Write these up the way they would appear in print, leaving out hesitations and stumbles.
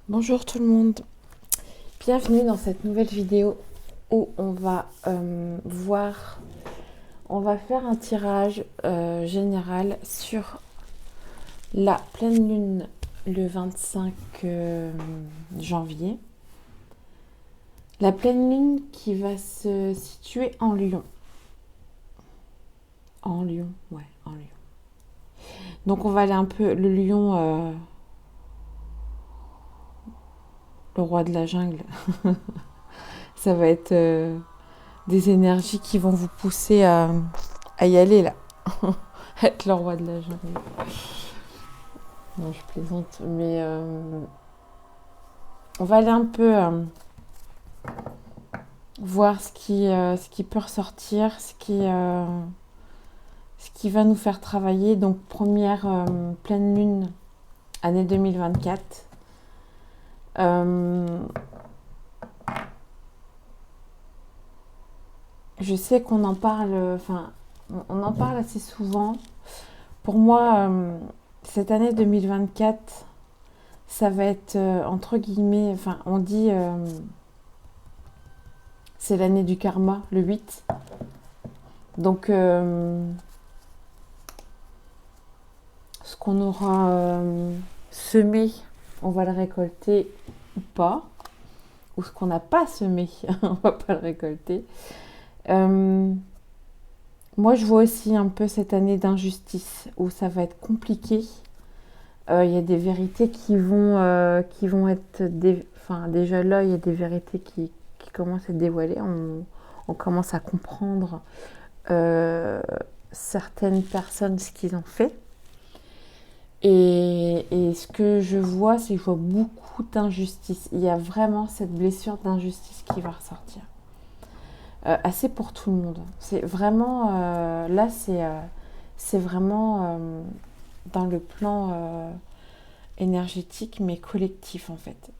Bonjour tout le monde, bienvenue dans cette nouvelle vidéo où on va faire un tirage général sur la pleine lune le 25 janvier. La pleine lune qui va se situer en Lion. En Lion, ouais, en Lion. Donc on va aller un peu, le lion, le roi de la jungle, ça va être des énergies qui vont vous pousser à y aller là, être le roi de la jungle. Non, je plaisante, mais on va aller un peu voir ce qui peut ressortir, ce qui va nous faire travailler. Donc, première pleine lune, année 2024. Je sais qu'on en parle, on en parle assez souvent. Pour moi, cette année 2024, ça va être, entre guillemets, on dit, c'est l'année du karma, le 8. Donc, ce qu'on aura semé, on va le récolter ou pas. Ou ce qu'on n'a pas semé, on va pas le récolter. Moi, je vois aussi un peu cette année d'injustice où ça va être compliqué. Il y a des vérités qui vont être... déjà là, il y a des vérités qui commencent à être dévoilées. On commence à comprendre certaines personnes ce qu'ils ont fait. Et ce que je vois, c'est que je vois beaucoup d'injustice. Il y a vraiment cette blessure d'injustice qui va ressortir. Assez pour tout le monde. C'est vraiment... là, c'est vraiment dans le plan énergétique, mais collectif, en fait.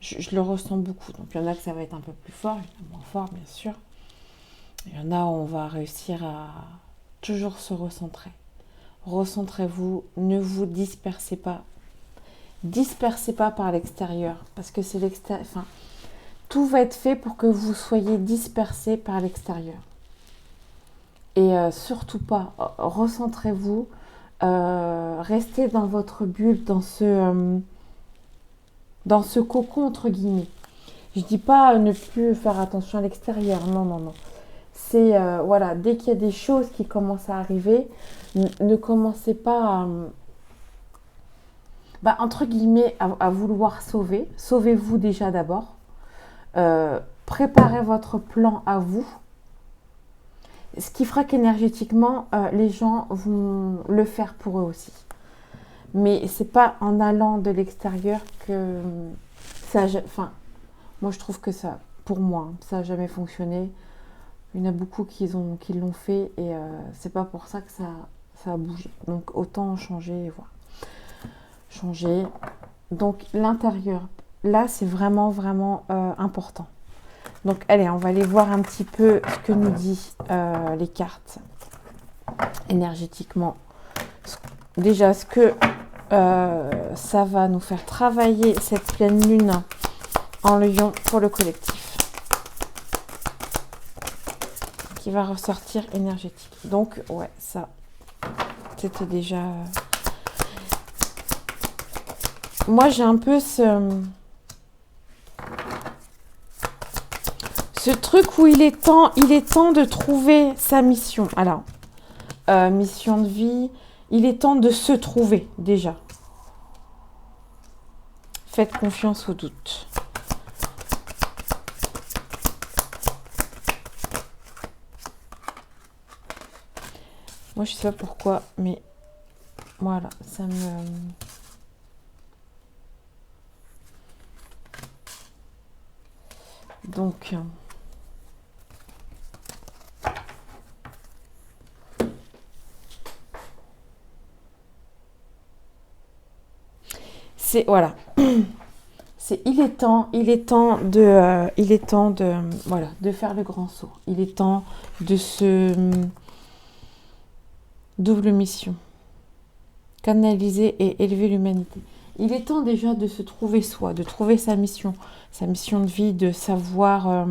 Je le ressens beaucoup. Donc, il y en a que ça va être un peu plus fort, il y en a moins fort, bien sûr. Il y en a où on va réussir à toujours se recentrer. Recentrez-vous, ne vous dispersez pas. Dispersez pas par l'extérieur, parce que c'est l'extérieur. Enfin, tout va être fait pour que vous soyez dispersés par l'extérieur. Et surtout pas, recentrez-vous, restez dans votre bulle, dans ce cocon entre guillemets. Je dis pas ne plus faire attention à l'extérieur, non, non, non. C'est, voilà, dès qu'il y a des choses qui commencent à arriver, ne commencez pas entre guillemets, à vouloir sauver. Sauvez-vous déjà d'abord. Préparez votre plan à vous. Ce qui fera qu'énergétiquement, les gens vont le faire pour eux aussi. Mais c'est pas en allant de l'extérieur que ça... Enfin, moi je trouve que ça, pour moi, ça n'a jamais fonctionné. Il y en a beaucoup qui l'ont fait et c'est pas pour ça que ça a bougé. Donc autant changer et voir. Changer. Donc l'intérieur, là c'est vraiment, vraiment important. Donc allez, on va aller voir un petit peu ce que nous dit les cartes énergétiquement. Déjà, ce que ça va nous faire travailler cette pleine lune en Lion pour le collectif. Qui va ressortir énergétique. Donc, ouais, ça, c'était déjà... Moi, j'ai un peu ce truc où il est temps de trouver sa mission. Alors, mission de vie, il est temps de se trouver déjà. Faites confiance au doute. Moi, je sais pas pourquoi, mais voilà, ça me... Donc... c'est... Voilà. C'est il est temps de voilà, de faire le grand saut. Il est temps de se double mission. Canaliser et élever l'humanité. Il est temps déjà de se trouver soi, de trouver sa mission de vie, de savoir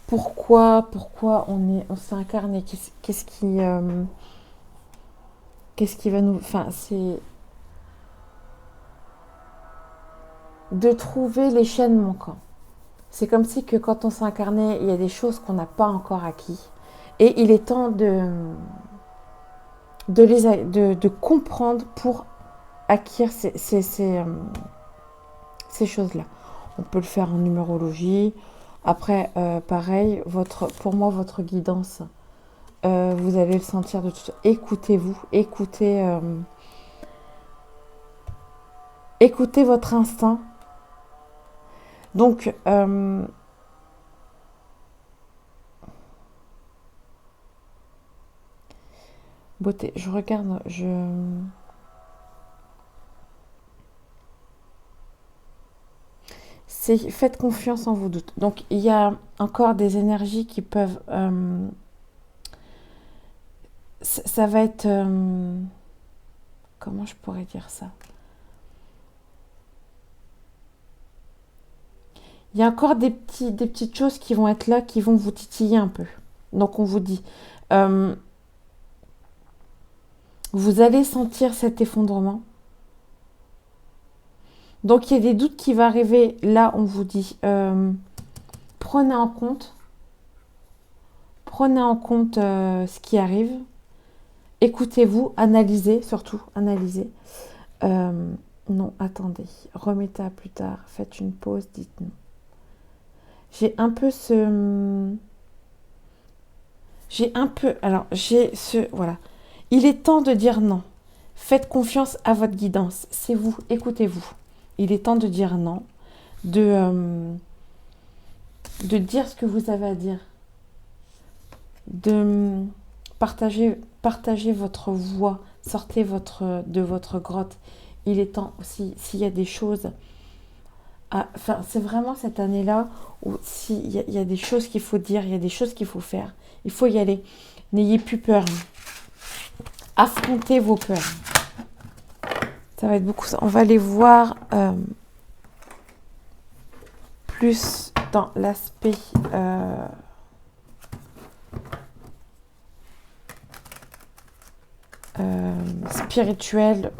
pourquoi on s'est incarné, qu'est-ce qui va nous... Enfin, c'est de trouver les chaînes manquantes. C'est comme si que quand on s'est incarné, il y a des choses qu'on n'a pas encore acquis. Et il est temps de comprendre pour acquérir ces choses-là. On peut le faire en numérologie. Après, pareil, pour moi, votre guidance, vous allez le sentir de tout. Écoutez-vous, écoutez votre instinct. Donc, beauté, je regarde, faites confiance en vos doutes. Donc, il y a encore des énergies qui peuvent... ça va être... comment je pourrais dire ça? Il y a encore des petites choses qui vont être là, qui vont vous titiller un peu. Donc, on vous dit... vous allez sentir cet effondrement. Donc, il y a des doutes qui vont arriver. Là, on vous dit, prenez en compte ce qui arrive. Écoutez-vous, analysez, surtout, analysez. Non, attendez, remettez à plus tard, faites une pause, dites non. J'ai un peu voilà. Il est temps de dire non. Faites confiance à votre guidance. C'est vous, écoutez-vous. Il est temps de dire non, de dire ce que vous avez à dire, de partager votre voix, sortez de votre grotte. Il est temps aussi, s'il y a des choses... Enfin, c'est vraiment cette année-là où s'il y a des choses qu'il faut dire, il y a des choses qu'il faut faire. Il faut y aller. N'ayez plus peur. Affrontez vos peurs. Ça va être beaucoup ça. On va aller voir plus dans l'aspect spirituel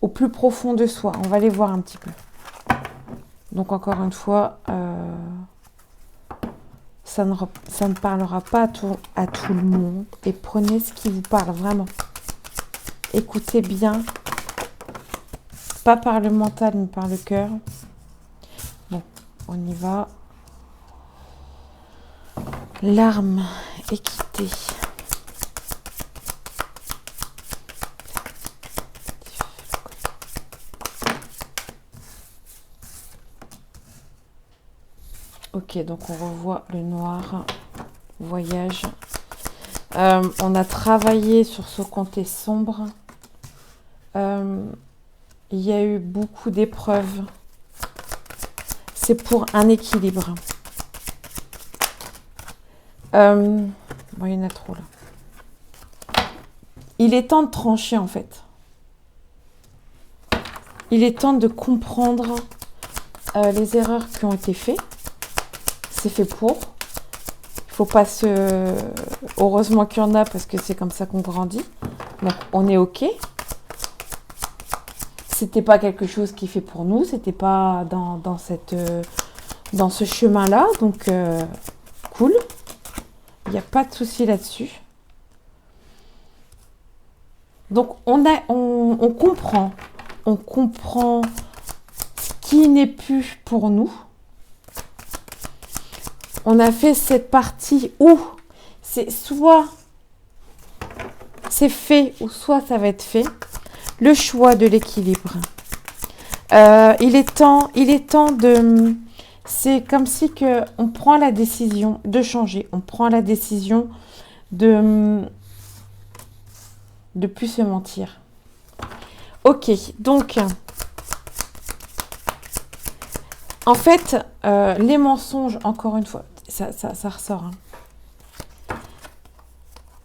au plus profond de soi. On va aller voir un petit peu. Donc encore une fois, ça ne parlera pas à tout le monde. Et prenez ce qui vous parle vraiment. Écoutez bien. Pas par le mental, mais par le cœur. Bon, on y va. Larmes, équité. Ok, donc on revoit le noir, voyage. On a travaillé sur ce côté sombre. Il y a eu beaucoup d'épreuves. C'est pour un équilibre. Bon, il y en a trop là. Il est temps de trancher en fait. Il est temps de comprendre les erreurs qui ont été faites. C'est fait pour. Il faut pas se... Heureusement qu'il y en a parce que c'est comme ça qu'on grandit. Donc on est ok. C'était pas quelque chose qui fait pour nous. C'était pas dans ce chemin-là. Donc cool. Il n'y a pas de souci là-dessus. Donc on comprend. On comprend ce qui n'est plus pour nous. On a fait cette partie où c'est soit c'est fait ou soit ça va être fait. Le choix de l'équilibre. Il est temps de... C'est comme si que on prend la décision de changer. On prend la décision de plus se mentir. Ok, donc... En fait, les mensonges, encore une fois, ça ressort. Hein.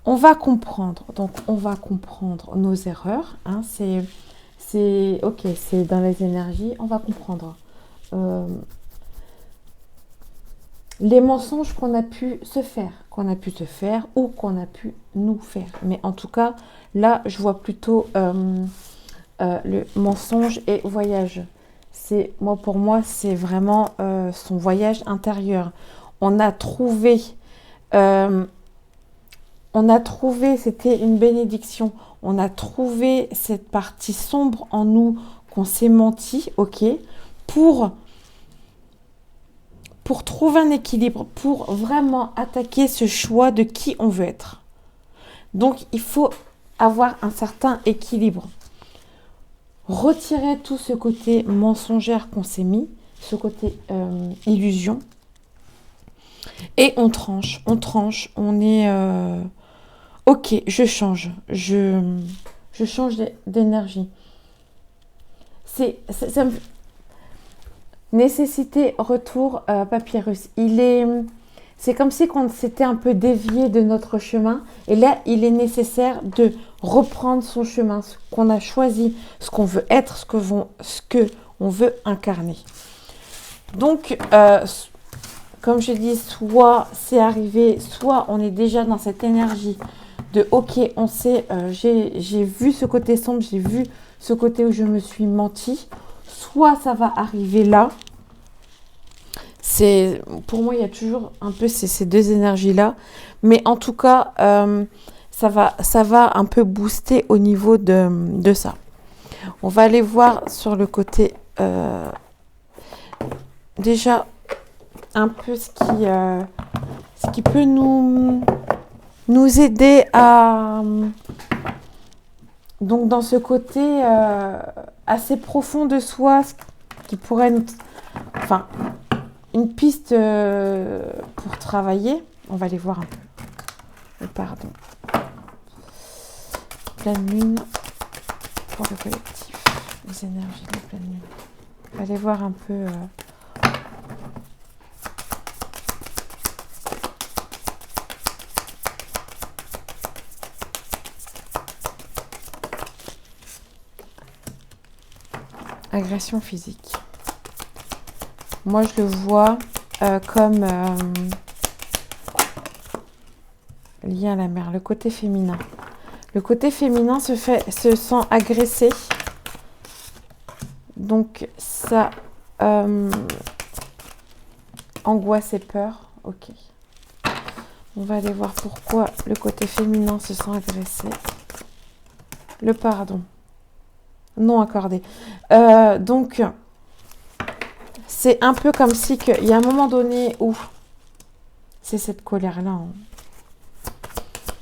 on va comprendre. Donc, on va comprendre nos erreurs. Hein, ok, c'est dans les énergies. On va comprendre les mensonges qu'on a pu se faire, ou qu'on a pu nous faire. Mais en tout cas, là, je vois plutôt le mensonge et voyage. Pour moi, c'est vraiment son voyage intérieur. On a trouvé, c'était une bénédiction. On a trouvé cette partie sombre en nous qu'on s'est menti, ok, pour trouver un équilibre, pour vraiment attaquer ce choix de qui on veut être. Donc, il faut avoir un certain équilibre. Retirer tout ce côté mensongère qu'on s'est mis, ce côté illusion. Et on tranche, on est... ok, je change, je change d'énergie. Nécessité, retour, papyrus. C'est comme si on s'était un peu dévié de notre chemin. Et là, il est nécessaire de reprendre son chemin, ce qu'on a choisi, ce qu'on veut être, ce que on veut incarner. Donc, comme je dis, soit c'est arrivé, soit on est déjà dans cette énergie de ok, on sait, j'ai vu ce côté sombre, j'ai vu ce côté où je me suis menti. Soit ça va arriver là. Pour moi, il y a toujours un peu ces deux énergies-là. Mais en tout cas, ça va un peu booster au niveau de ça. On va aller voir sur le côté déjà un peu ce qui peut nous aider à... Donc, dans ce côté assez profond de soi, qui pourrait nous... Enfin, une piste pour travailler. On va aller voir un peu. Pardon. Pleine lune pour le collectif. Les énergies de la pleine lune. On va aller voir un peu... Agression physique. Moi, je le vois comme lié à la mère, le côté féminin. Le côté féminin se sent agressé. Donc, ça angoisse et peur. Ok. On va aller voir pourquoi le côté féminin se sent agressé. Le pardon. Non accordé. Donc, c'est un peu comme si il y a un moment donné où c'est cette colère-là. Hein.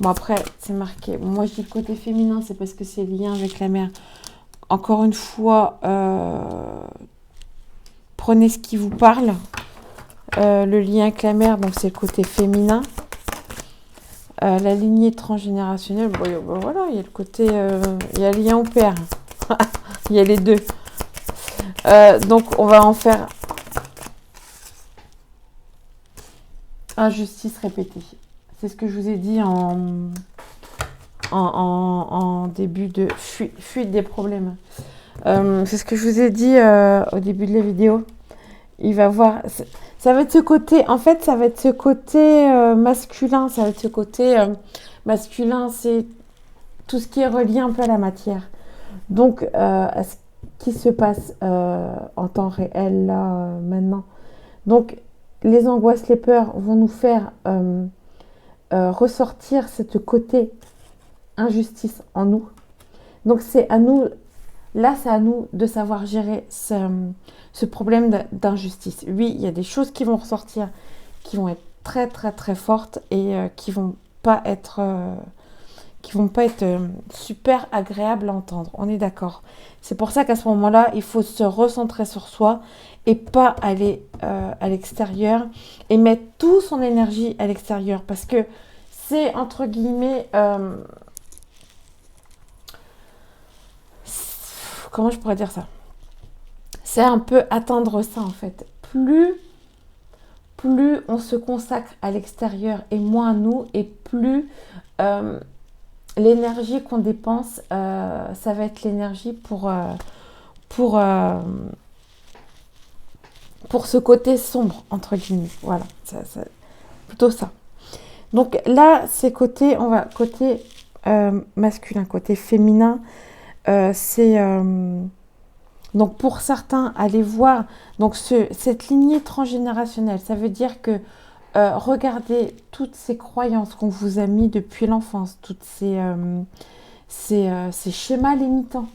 Bon, après, c'est marqué. Moi, je dis le côté féminin, c'est parce que c'est lié avec la mère. Encore une fois, prenez ce qui vous parle. Le lien avec la mère, donc c'est le côté féminin. La lignée transgénérationnelle, bon, voilà, il y a le côté... il y a le lien au père. Il y a les deux. Donc, on va en faire injustice répétée. C'est ce que je vous ai dit en début de fuite des problèmes. C'est ce que je vous ai dit au début de la vidéo. Il va voir... Ça va être ce côté... En fait, ça va être ce côté masculin. Ça va être ce côté masculin. C'est tout ce qui est relié un peu à la matière. Donc, à ce qui se passe en temps réel, là, maintenant. Donc, les angoisses, les peurs vont nous faire ressortir cette côté injustice en nous. Donc, c'est à nous, là, c'est à nous de savoir gérer ce problème d'injustice. Oui, il y a des choses qui vont ressortir, qui vont être très, très, très fortes et qui vont pas être super agréables à entendre. On est d'accord. C'est pour ça qu'à ce moment-là, il faut se recentrer sur soi et pas aller à l'extérieur et mettre toute son énergie à l'extérieur parce que c'est entre guillemets comment je pourrais dire ça, c'est un peu atteindre ça en fait. Plus on se consacre à l'extérieur et moins à nous, et plus euh, l'énergie qu'on dépense, ça va être l'énergie pour, euh, pour ce côté sombre, entre guillemets. Voilà, plutôt ça. Donc là, c'est côté masculin, côté féminin. C'est donc pour certains, allez voir donc cette lignée transgénérationnelle. Ça veut dire que regardez toutes ces croyances qu'on vous a mis depuis l'enfance, toutes ces schémas limitants.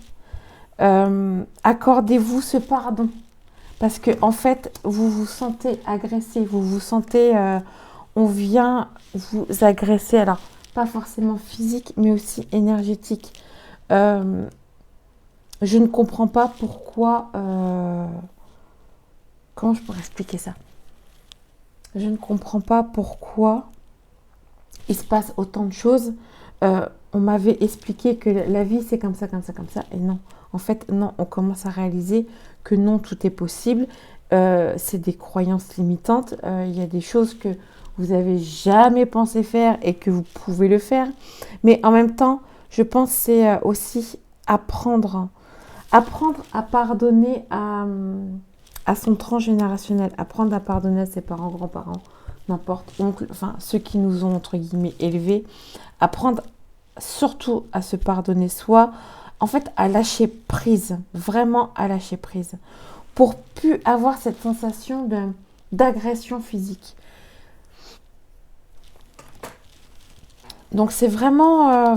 Accordez-vous ce pardon. Parce que en fait, vous vous sentez agressé, vous vous sentez, on vient vous agresser. Alors, pas forcément physique, mais aussi énergétique. Euh, je ne comprends pas pourquoi. Comment je pourrais expliquer ça? Je ne comprends pas pourquoi il se passe autant de choses. On m'avait expliqué que la vie c'est comme ça, comme ça, comme ça, et non. En fait, non, on commence à réaliser que non, tout est possible. C'est des croyances limitantes. Il y a des choses que vous n'avez jamais pensé faire et que vous pouvez le faire. Mais en même temps, je pense que c'est aussi apprendre à pardonner à son transgénérationnel, apprendre à pardonner à ses parents, grands-parents, n'importe, oncles, enfin ceux qui nous ont entre guillemets élevés, apprendre surtout à se pardonner soi, en fait à lâcher prise, vraiment à lâcher prise, pour plus avoir cette sensation d'agression physique. Donc c'est vraiment,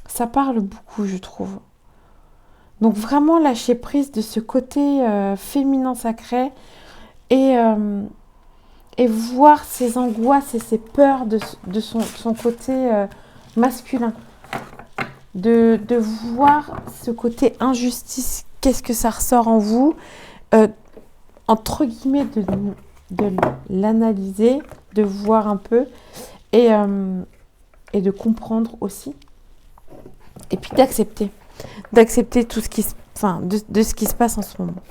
ça parle beaucoup, je trouve. Donc vraiment lâcher prise de ce côté féminin sacré et, voir ses angoisses et ses peurs de son côté masculin. De voir ce côté injustice, qu'est-ce que ça ressort en vous, entre guillemets, de l'analyser, de voir un peu et de comprendre aussi. Et puis d'accepter tout ce qui de ce qui se passe en ce moment.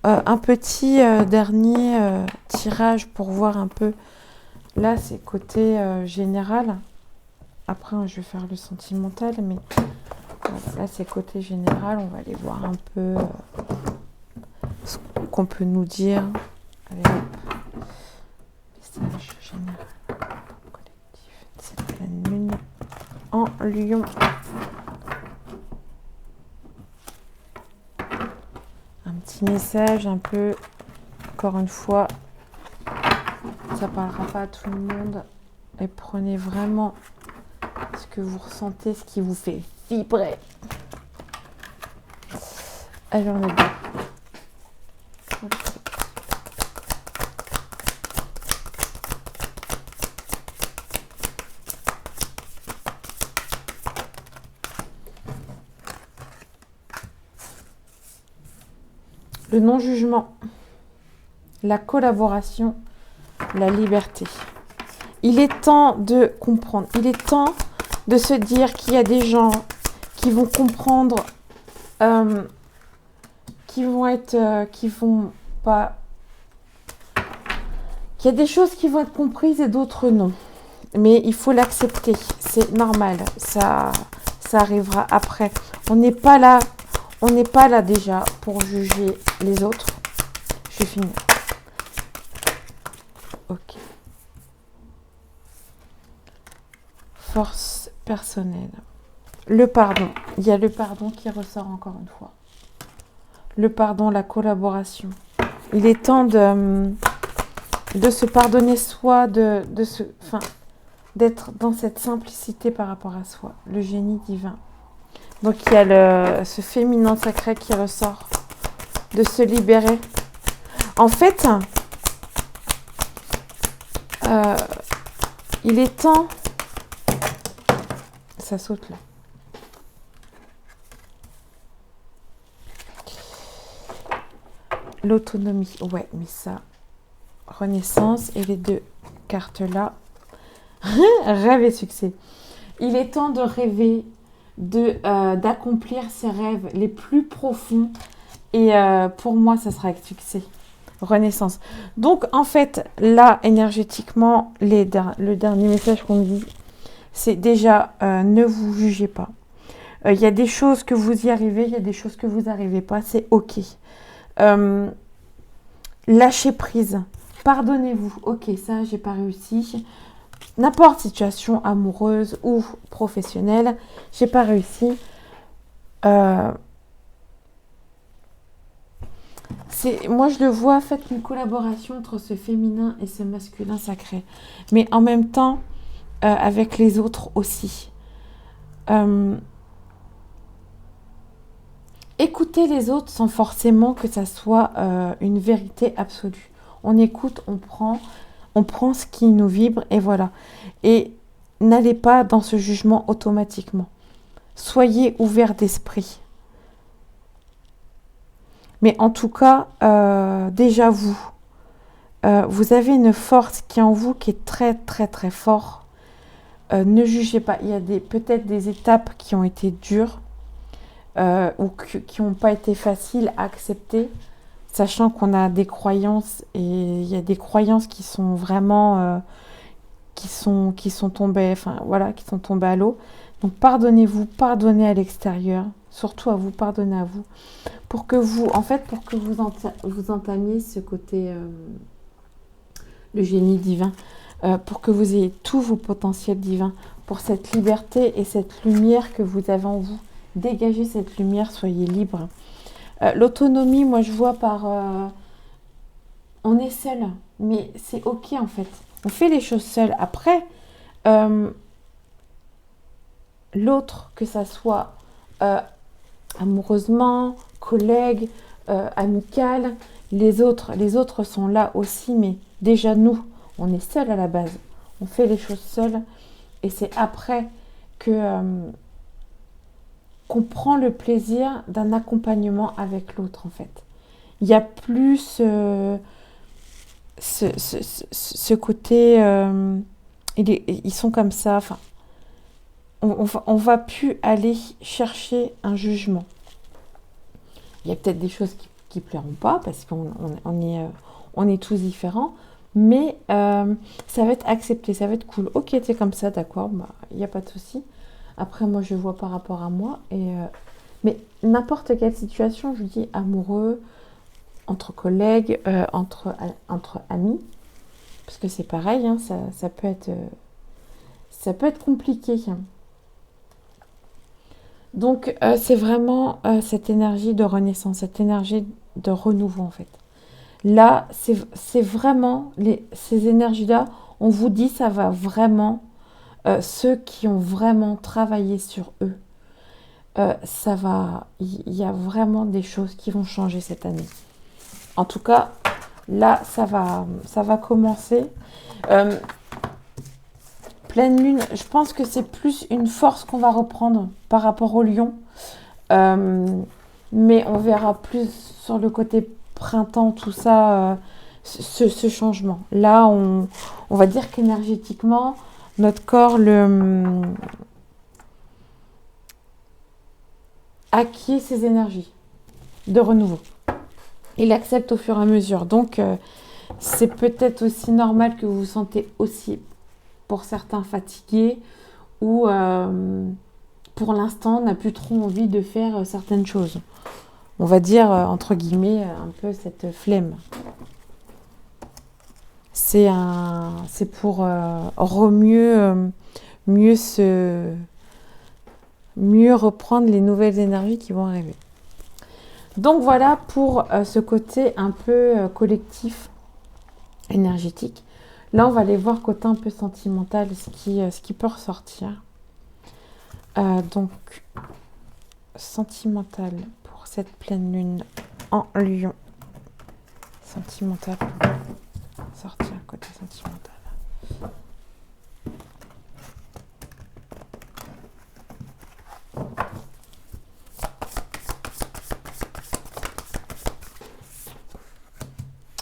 Un petit dernier tirage pour voir un peu. Là, c'est côté général. Après, je vais faire le sentimental, mais voilà, là, c'est côté général. On va aller voir un peu ce qu'on peut nous dire. Allez, hop. Message général collectif. C'est la pleine lune en Lion. Un petit message un peu, encore une fois, ça parlera pas à tout le monde. Et prenez vraiment ce que vous ressentez, ce qui vous fait vibrer. Alors, on est bien. Le non-jugement, la collaboration, la liberté. Il est temps de comprendre, il est temps de se dire qu'il y a des gens qui vont comprendre, qui vont pas... qu'il y a des choses qui vont être comprises et d'autres non. Mais il faut l'accepter, c'est normal, ça arrivera après. On n'est pas là déjà pour juger les autres. Je vais finir. Ok. Force personnelle. Le pardon. Il y a le pardon qui ressort encore une fois. Le pardon, la collaboration. Il est temps de se pardonner soi, d'être dans cette simplicité par rapport à soi. Le génie divin. Donc il y a ce féminin sacré qui ressort. De se libérer. En fait, il est temps... Ça saute là. L'autonomie. Ouais, mais ça... Renaissance et les deux cartes là. Rêve et succès. Il est temps de rêver, d'accomplir ses rêves les plus profonds. Et pour moi, ça sera avec succès. Renaissance. Donc, en fait, là, énergétiquement, le dernier message qu'on me dit, c'est déjà, ne vous jugez pas. Il y a des choses que vous y arrivez, il y a des choses que vous n'arrivez pas, c'est OK. Lâchez prise. Pardonnez-vous. OK, ça, j'ai pas réussi. N'importe situation amoureuse ou professionnelle, j'ai pas réussi. Moi, je le vois, faites une collaboration entre ce féminin et ce masculin sacré. Mais en même temps, avec les autres aussi. Écoutez les autres sans forcément que ça soit une vérité absolue. On écoute, on prend ce qui nous vibre et voilà. Et n'allez pas dans ce jugement automatiquement. Soyez ouverts d'esprit. Mais en tout cas, déjà vous avez une force qui est en vous qui est très très très fort. Ne jugez pas. Il y a peut-être des étapes qui ont été dures ou qui n'ont pas été faciles à accepter, sachant qu'on a des croyances et il y a des croyances qui sont vraiment qui sont tombées, enfin voilà, qui sont tombées à l'eau. Donc pardonnez-vous, pardonnez à l'extérieur, surtout à vous, pardonnez à vous, pour que vous entamiez ce côté le génie divin, pour que vous ayez tous vos potentiels divins, pour cette liberté et cette lumière que vous avez en vous. Dégagez cette lumière, soyez libre. L'autonomie, moi je vois par... on est seul, mais c'est ok en fait. On fait les choses seul. Après, l'autre, que ça soit amoureusement, collègue, amical, les autres sont là aussi, mais déjà nous, on est seul à la base. On fait les choses seuls et c'est après que... qu'on prend le plaisir d'un accompagnement avec l'autre en fait. Il y a plus ce côté ils sont comme ça, enfin on va plus aller chercher un jugement. Il y a peut-être des choses qui plairont pas parce on est tous différents, mais ça va être accepté, ça va être cool. Ok, t'es comme ça, d'accord, bah il n'y a pas de souci. Après, moi, je vois par rapport à moi. Mais n'importe quelle situation, je dis amoureux, entre collègues, entre amis, parce que c'est pareil, hein, ça peut être compliqué. Donc, c'est vraiment cette énergie de renaissance, cette énergie de renouveau, en fait. Là, c'est vraiment ces énergies-là, on vous dit, ça va vraiment... ceux qui ont vraiment travaillé sur eux, ça va, il y a vraiment des choses qui vont changer cette année. En tout cas, là, ça va commencer. Pleine lune, je pense que c'est plus une force qu'on va reprendre par rapport au lion. Mais on verra plus sur le côté printemps, tout ça, ce changement. Là, on va dire qu'énergétiquement, notre corps acquiert ses énergies de renouveau. Il accepte au fur et à mesure. Donc, c'est peut-être aussi normal que vous vous sentez aussi, pour certains, fatigués ou pour l'instant, n'a plus trop envie de faire certaines choses. On va dire, entre guillemets, un peu cette flemme. C'est pour mieux reprendre les nouvelles énergies qui vont arriver. Donc voilà pour ce côté un peu collectif, énergétique. Là, on va aller voir côté un peu sentimental, ce qui peut ressortir. Donc, sentimental pour cette pleine lune en Lion. Sentimental pour sortir côté sentimental.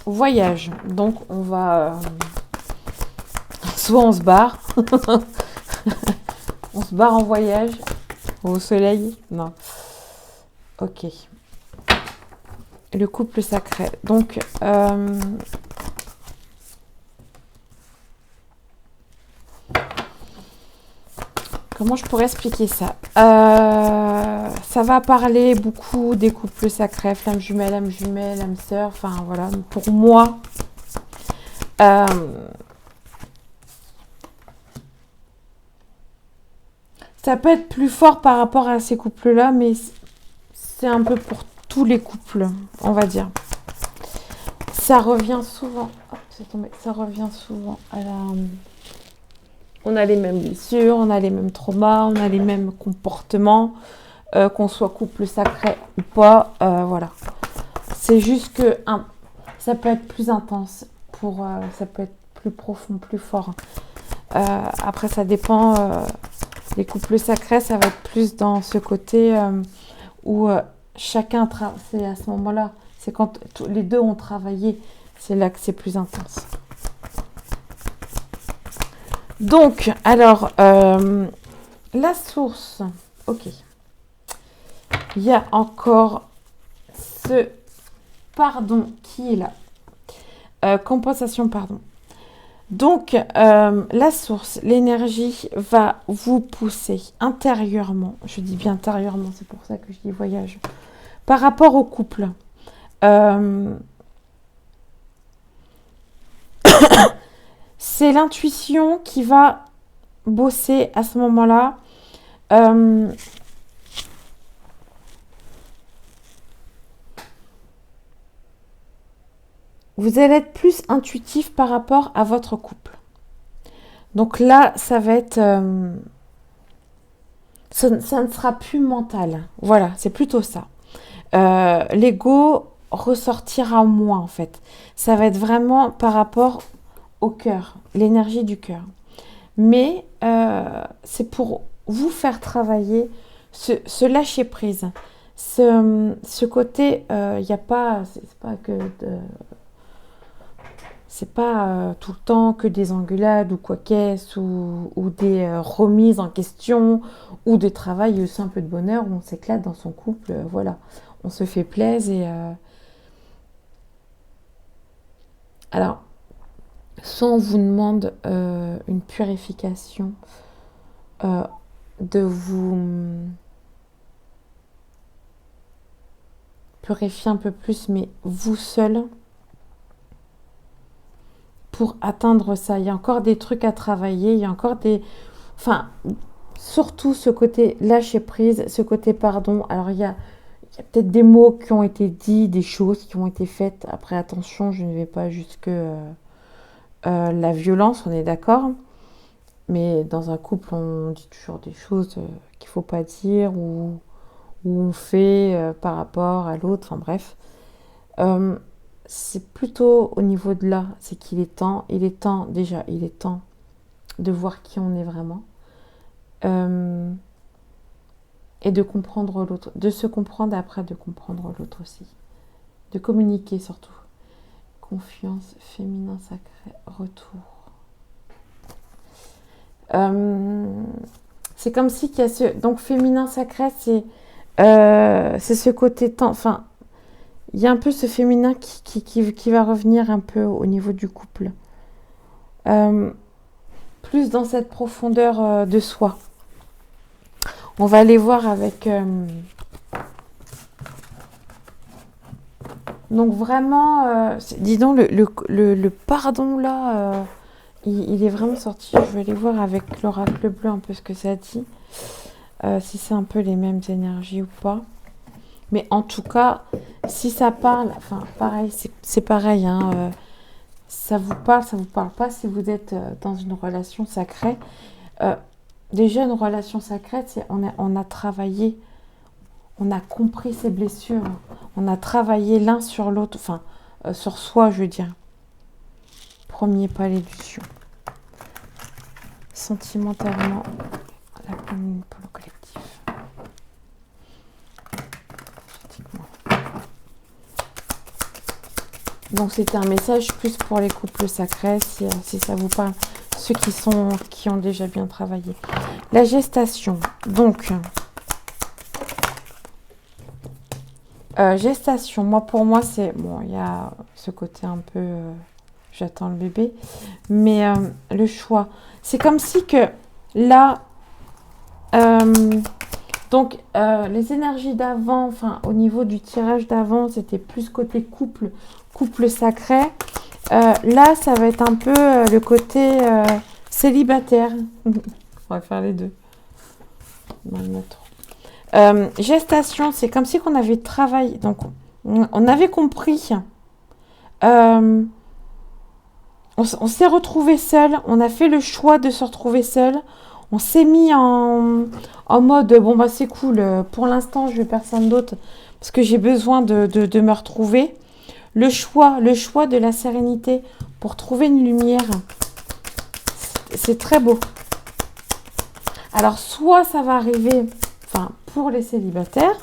Voyage. Donc, on va... soit on se barre. On se barre en voyage. Au soleil. Non. Ok. Le couple sacré. Donc, comment je pourrais expliquer ça? Ça va parler beaucoup des couples sacrés, flamme jumelle, âme sœur. Enfin, voilà. Pour moi, ça peut être plus fort par rapport à ces couples-là, mais c'est un peu pour tous les couples, on va dire. Ça revient souvent. Hop, c'est tombé. Ça revient souvent à la. On a les mêmes blessures, on a les mêmes traumas, on a les mêmes comportements, qu'on soit couple sacré ou pas. Voilà. C'est juste que ça peut être plus intense, ça peut être plus profond, plus fort. Après, ça dépend. Les couples sacrés, ça va être plus dans ce côté où chacun c'est à ce moment-là. C'est quand les deux ont travaillé. C'est là que c'est plus intense. Donc, alors, la source. Ok. Il y a encore ce pardon qui est là. Compensation, pardon. Donc, la source, l'énergie va vous pousser intérieurement. Je dis bien intérieurement, c'est pour ça que je dis voyage. Par rapport au couple. C'est l'intuition qui va bosser à ce moment-là. Vous allez être plus intuitif par rapport à votre couple. Donc là, ça va être... ça ne sera plus mental. Voilà, c'est plutôt ça. L'ego ressortira moins, en fait. Ça va être vraiment par rapport au cœur, l'énergie du cœur. Mais c'est pour vous faire travailler ce lâcher prise. Ce côté, il n'y a pas... C'est pas que... C'est pas tout le temps que des engueulades ou quoi qu'est-ce, ou des remises en question, ou de travail aussi un peu de bonheur, où on s'éclate dans son couple, voilà. On se fait plaisir et... Alors, soit on vous demande une purification, de vous purifier un peu plus, mais vous seul, pour atteindre ça. Il y a encore des trucs à travailler, il y a encore des... Enfin, surtout ce côté lâcher prise, ce côté pardon. Alors, il y a peut-être des mots qui ont été dits, des choses qui ont été faites. Après, attention, je ne vais pas jusque la violence, on est d'accord. Mais dans un couple, on dit toujours des choses qu'il ne faut pas dire ou on fait par rapport à l'autre. Enfin bref. C'est plutôt au niveau de là, c'est qu'il est temps. Il est temps de voir qui on est vraiment. Et de comprendre l'autre. De se comprendre et après de comprendre l'autre aussi. De communiquer surtout. Confiance, féminin sacré, retour. C'est comme si qu'il y a ce... Donc féminin sacré, c'est ce côté temps... Enfin, il y a un peu ce féminin qui va revenir un peu au niveau du couple. Plus dans cette profondeur de soi. On va aller voir avec... Donc vraiment, dis donc, le pardon là, il est vraiment sorti. Je vais aller voir avec l'oracle bleu un peu ce que ça dit. Si c'est un peu les mêmes énergies ou pas. Mais en tout cas, si ça parle, enfin pareil, c'est pareil. Hein, ça vous parle pas si vous êtes dans une relation sacrée. Déjà, une relation sacrée, c'est on a travaillé, on a compris ses blessures, on a travaillé l'un sur l'autre, enfin sur soi, je veux dire. Premier pas, l'illusion. Sentimentairement, la commune pour le collectif. Donc c'était un message plus pour les couples sacrés, si ça vous parle, ceux qui ont déjà bien travaillé. La gestation, donc Gestation, moi pour moi c'est bon, il y a ce côté un peu j'attends le bébé, mais le choix, c'est comme si que là, donc les énergies d'avant, enfin au niveau du tirage d'avant, c'était plus côté couple, couple sacré. Là, ça va être un peu le côté célibataire. On va faire les deux. On va le mettre. Gestation, c'est comme si qu'on avait travaillé, donc on avait compris, on s'est retrouvé seul, on a fait le choix de se retrouver seul, on s'est mis en mode, bon bah c'est cool, pour l'instant je veux personne d'autre, parce que j'ai besoin de me retrouver. Le choix de la sérénité pour trouver une lumière, c'est très beau. Alors soit ça va arriver, enfin pour les célibataires,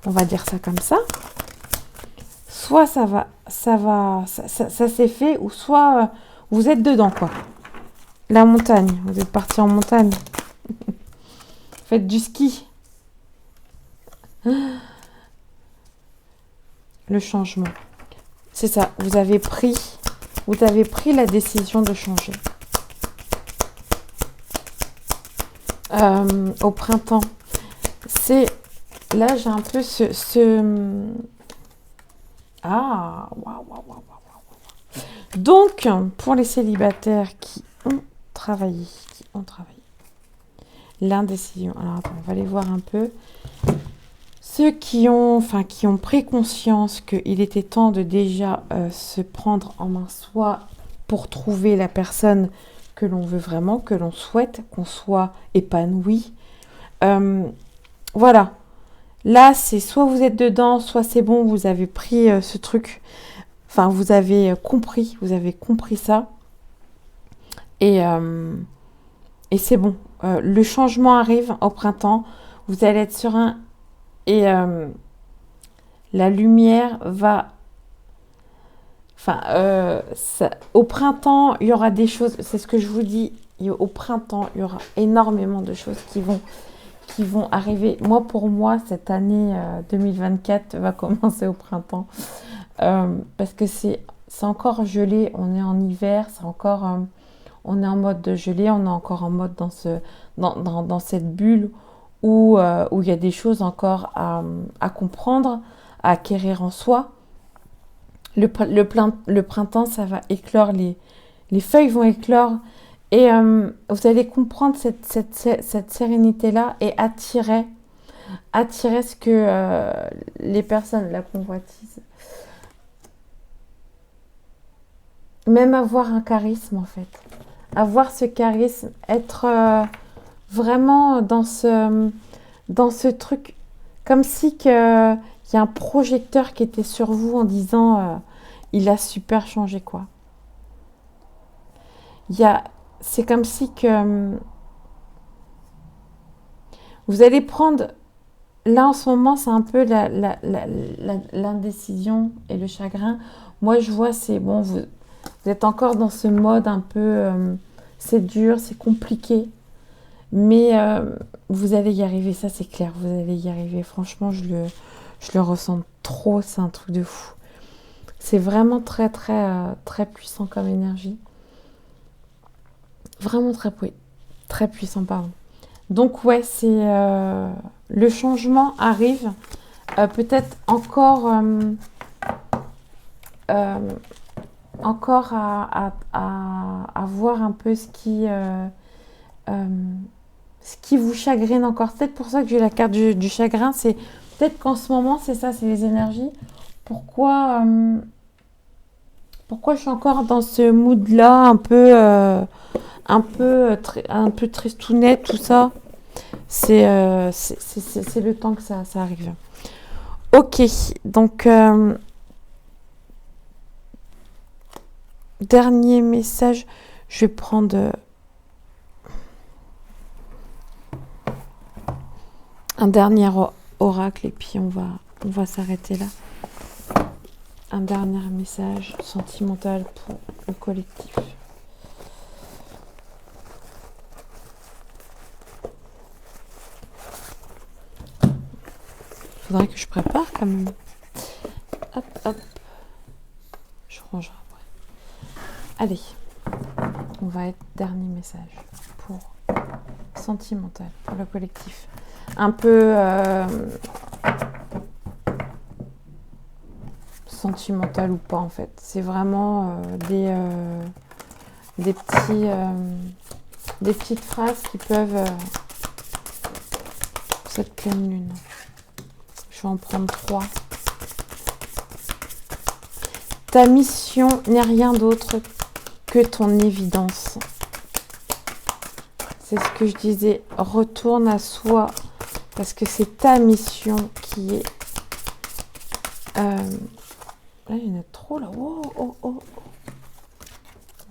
on va dire ça comme ça, soit ça s'est fait, ou soit vous êtes dedans quoi. La montagne, vous êtes parti en montagne, faites du ski. Le changement, c'est ça, vous avez pris la décision de changer. Au printemps, c'est là j'ai un peu ah waouh. Donc pour les célibataires qui ont travaillé l'indécision. Alors attends, on va aller voir un peu ceux qui ont pris conscience qu'il était temps de déjà se prendre en main soi pour trouver la personne que l'on veut vraiment, que l'on souhaite, qu'on soit épanoui. Voilà. Là, c'est soit vous êtes dedans, soit c'est bon, vous avez pris ce truc. Enfin, vous avez compris ça. Et c'est bon. Le changement arrive au printemps. Vous allez être serein. Et la lumière va... au printemps, il y aura des choses, c'est ce que je vous dis, au printemps, il y aura énormément de choses qui vont arriver. Pour moi, cette année 2024 va commencer au printemps. Parce que c'est encore gelé, on est en hiver, c'est encore... on est en mode de gelée, on est encore en mode dans cette bulle où il y a des choses encore à comprendre, à acquérir en soi. Le printemps, ça va éclore, les feuilles vont éclore et vous allez comprendre cette sérénité-là et attirer ce que les personnes, la convoitise. Même avoir un charisme en fait. Avoir ce charisme, être vraiment dans ce truc, comme si il y a un projecteur qui était sur vous en disant il a super changé quoi. C'est comme si que vous allez prendre, là en ce moment c'est un peu l'indécision et le chagrin. Moi je vois c'est bon, vous êtes encore dans ce mode un peu c'est dur, c'est compliqué. Mais vous allez y arriver, ça c'est clair, vous allez y arriver. Franchement, je le ressens trop, c'est un truc de fou. C'est vraiment très, très, très puissant comme énergie. Vraiment très puissant, pardon. Donc ouais, c'est le changement arrive. Peut-être encore à voir un peu ce qui vous chagrine encore. C'est peut-être pour ça que j'ai la carte du chagrin. C'est peut-être qu'en ce moment, c'est ça, c'est les énergies. Pourquoi je suis encore dans ce mood-là, un peu tristounet, tout ça. C'est le temps que ça arrive. Ok, donc dernier message. Je vais prendre un dernier oracle et puis on va s'arrêter là. Un dernier message sentimental pour le collectif. Faudrait que je prépare quand même. Hop, hop. Je rangerai après. Allez, on va être dernier message pour sentimental, pour le collectif. Un peu sentimental ou pas en fait. C'est vraiment des petites phrases qui peuvent... cette pleine lune. Je vais en prendre 3. Ta mission n'est rien d'autre que ton évidence. C'est ce que je disais. Retourne à soi. Parce que c'est ta mission qui est... Là, il y en a trop là. Oh, oh, oh.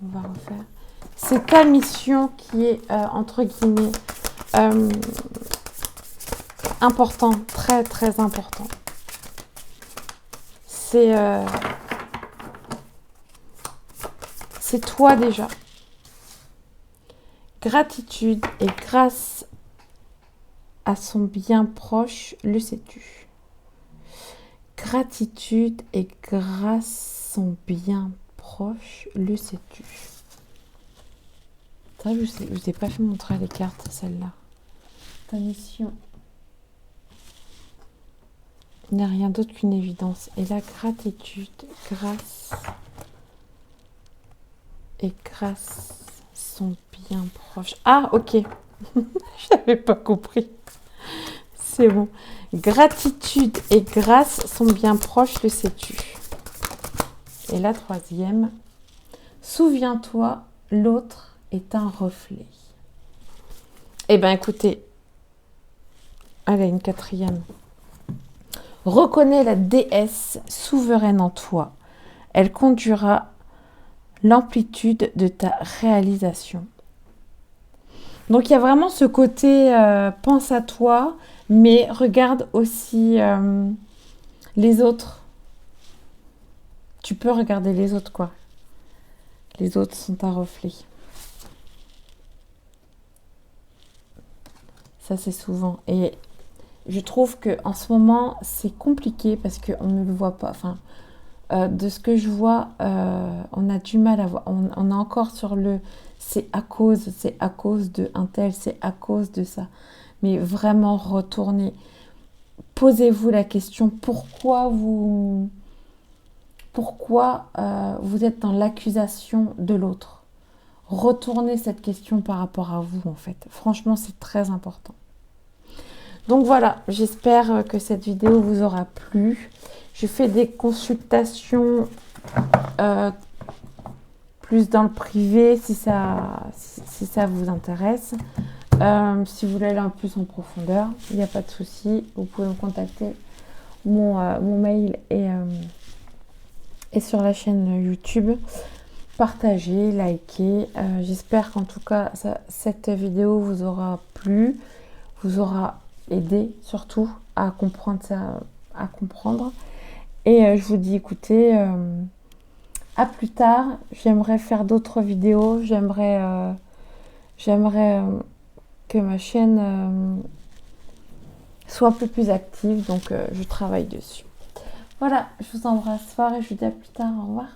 On va refaire. C'est ta mission qui est, entre guillemets, important. Très, très important. C'est toi déjà. Gratitude et grâce à son bien proche, le sais-tu. Gratitude et grâce à son bien proche, le sais-tu. C'est vrai que je ne vous ai pas fait montrer les cartes, celle-là. Ta mission n'est rien d'autre qu'une évidence. Et la gratitude, grâce et grâce sont bien proches. Ah, ok. Je n'avais pas compris. C'est bon. Gratitude et grâce sont bien proches, le sais-tu. Et la troisième. Souviens-toi, l'autre est un reflet. Eh bien, écoutez. Allez, une quatrième. Reconnais la déesse souveraine en toi. Elle conduira l'amplitude de ta réalisation. Donc, il y a vraiment ce côté pense à toi, mais regarde aussi les autres. Tu peux regarder les autres, quoi. Les autres sont un reflet. Ça, c'est souvent. Et je trouve qu'en ce moment, c'est compliqué parce qu'on ne le voit pas. Enfin, de ce que je vois, on a du mal à voir. On est encore sur le... c'est à cause de un tel, c'est à cause de ça. Mais vraiment, retournez. Posez-vous la question, pourquoi vous êtes dans l'accusation de l'autre? Retournez cette question par rapport à vous, en fait. Franchement, c'est très important. Donc voilà, j'espère que cette vidéo vous aura plu. Je fais des consultations plus dans le privé si ça vous intéresse. Si vous voulez aller un peu plus en profondeur, il n'y a pas de souci. Vous pouvez me contacter. Mon mail est sur la chaîne YouTube. Partagez, likez. J'espère qu'en tout cas, cette vidéo vous aura plu, vous aura aidé surtout à comprendre ça, à comprendre. Et je vous dis, écoutez, à plus tard. J'aimerais faire d'autres vidéos. J'aimerais que ma chaîne soit un peu plus active. Donc, je travaille dessus. Voilà, je vous embrasse fort et je vous dis à plus tard. Au revoir.